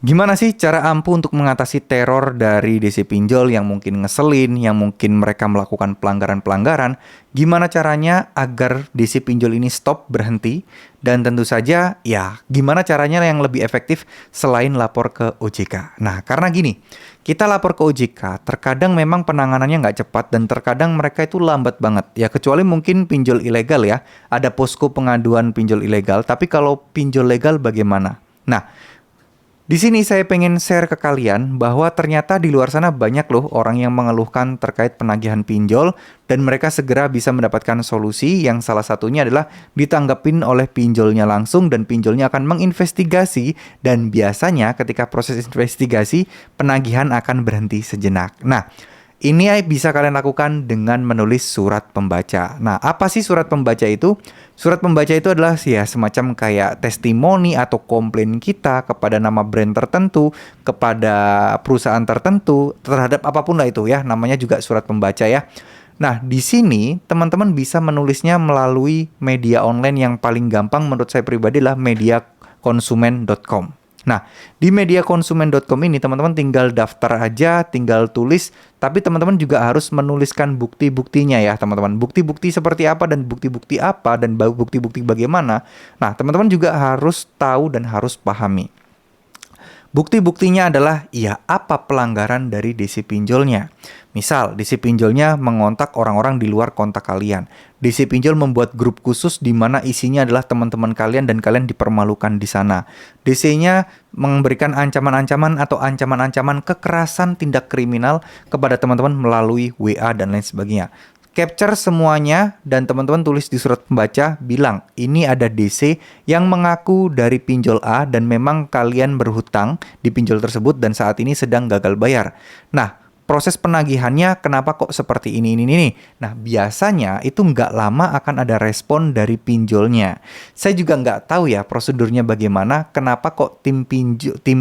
Gimana sih cara ampuh untuk mengatasi teror dari DC pinjol yang mungkin ngeselin, yang mungkin mereka melakukan pelanggaran-pelanggaran? Gimana caranya agar DC pinjol ini stop, berhenti? Dan tentu saja, ya, gimana caranya yang lebih efektif selain lapor ke OJK? Nah, karena gini, kita lapor ke OJK, terkadang memang penanganannya nggak cepat dan terkadang mereka itu lambat banget. Ya, kecuali mungkin pinjol ilegal ya, ada posko pengaduan pinjol ilegal, tapi kalau pinjol legal bagaimana? Nah, di sini saya pengen share ke kalian bahwa ternyata di luar sana banyak loh orang yang mengeluhkan terkait penagihan pinjol dan mereka segera bisa mendapatkan solusi yang salah satunya adalah ditanggapin oleh pinjolnya langsung dan pinjolnya akan menginvestigasi dan biasanya ketika proses investigasi penagihan akan berhenti sejenak. Nah, ini bisa kalian lakukan dengan menulis surat pembaca. Nah, apa sih surat pembaca itu? Surat pembaca itu adalah ya semacam kayak testimoni atau komplain kita kepada nama brand tertentu, kepada perusahaan tertentu, terhadap apapun lah itu ya. Namanya juga surat pembaca ya. Nah, di sini teman-teman bisa menulisnya melalui media online yang paling gampang menurut saya pribadi adalah mediakonsumen.com. Nah, di mediakonsumen.com ini teman-teman tinggal daftar aja, tinggal tulis, tapi teman-teman juga harus menuliskan bukti-buktinya ya, teman-teman. Bukti-bukti seperti apa dan bukti-bukti apa dan bukti-bukti bagaimana. Nah, teman-teman juga harus tahu dan harus pahami. Bukti-buktinya adalah ya apa pelanggaran dari DC pinjolnya. Misal, DC pinjolnya mengontak orang-orang di luar kontak kalian. DC pinjol membuat grup khusus di mana isinya adalah teman-teman kalian dan kalian dipermalukan di sana. DC-nya memberikan ancaman-ancaman atau ancaman-ancaman kekerasan tindak kriminal kepada teman-teman melalui WA dan lain sebagainya. Capture semuanya dan teman-teman tulis di surat pembaca bilang ini ada DC yang mengaku dari pinjol A dan memang kalian berhutang di pinjol tersebut dan saat ini sedang gagal bayar. Nah, proses penagihannya kenapa kok seperti ini. Nah, biasanya itu nggak lama akan ada respon dari pinjolnya. Saya juga nggak tahu ya prosedurnya bagaimana, kenapa kok tim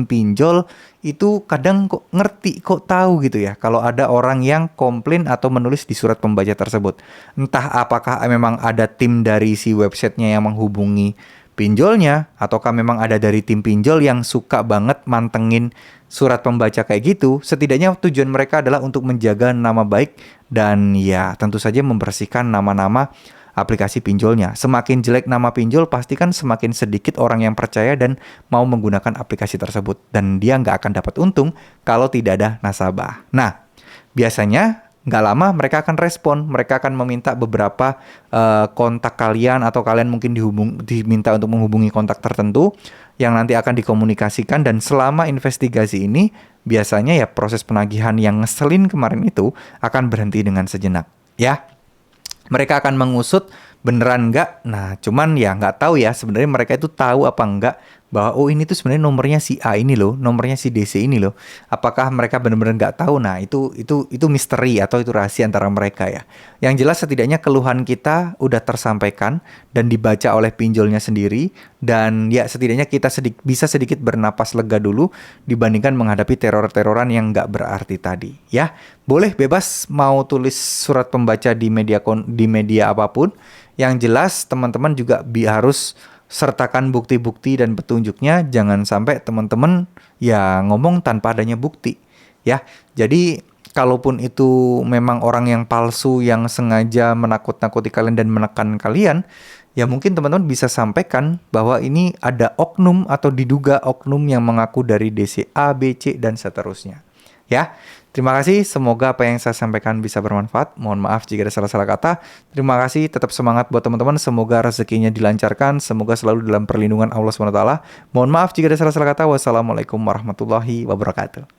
pinjol itu kadang kok ngerti, kok tahu gitu ya kalau ada orang yang komplain atau menulis di surat pembaca tersebut. Entah apakah memang ada tim dari si websitenya yang menghubungi pinjolnya, ataukah memang ada dari tim pinjol yang suka banget mantengin surat pembaca kayak gitu. Setidaknya tujuan mereka adalah untuk menjaga nama baik dan ya tentu saja membersihkan nama-nama aplikasi pinjolnya. Semakin jelek nama pinjol, pastikan semakin sedikit orang yang percaya dan mau menggunakan aplikasi tersebut. Dan dia nggak akan dapat untung kalau tidak ada nasabah. Nah, biasanya nggak lama mereka akan respon. Mereka akan meminta beberapa kontak kalian atau kalian mungkin diminta untuk menghubungi kontak tertentu yang nanti akan dikomunikasikan. Dan selama investigasi ini, biasanya ya proses penagihan yang ngeselin kemarin itu akan berhenti dengan sejenak. Ya. Mereka akan mengusut beneran nggak. Nah, cuman ya nggak tahu ya sebenarnya mereka itu tahu apa enggak bahwa oh ini tuh sebenarnya nomornya si A ini loh, nomornya si DC ini loh. Apakah mereka benar-benar nggak tahu? Nah, itu misteri atau itu rahasia antara mereka ya. Yang jelas setidaknya keluhan kita udah tersampaikan dan dibaca oleh pinjolnya sendiri dan ya setidaknya kita bisa sedikit bernapas lega dulu dibandingkan menghadapi teror-teroran yang nggak berarti tadi ya. Boleh bebas mau tulis surat pembaca di media apapun. Yang jelas teman-teman juga harus sertakan bukti-bukti dan petunjuknya. Jangan sampai teman-teman ya ngomong tanpa adanya bukti ya. Jadi kalaupun itu memang orang yang palsu yang sengaja menakut-nakuti kalian dan menekan kalian, ya mungkin teman-teman bisa sampaikan bahwa ini ada oknum atau diduga oknum yang mengaku dari DC A, B, C dan seterusnya. Ya, terima kasih. Semoga apa yang saya sampaikan bisa bermanfaat. Mohon maaf jika ada salah-salah kata. Terima kasih. Tetap semangat buat teman-teman. Semoga rezekinya dilancarkan. Semoga selalu dalam perlindungan Allah SWT. Mohon maaf jika ada salah-salah kata. Wassalamualaikum warahmatullahi wabarakatuh.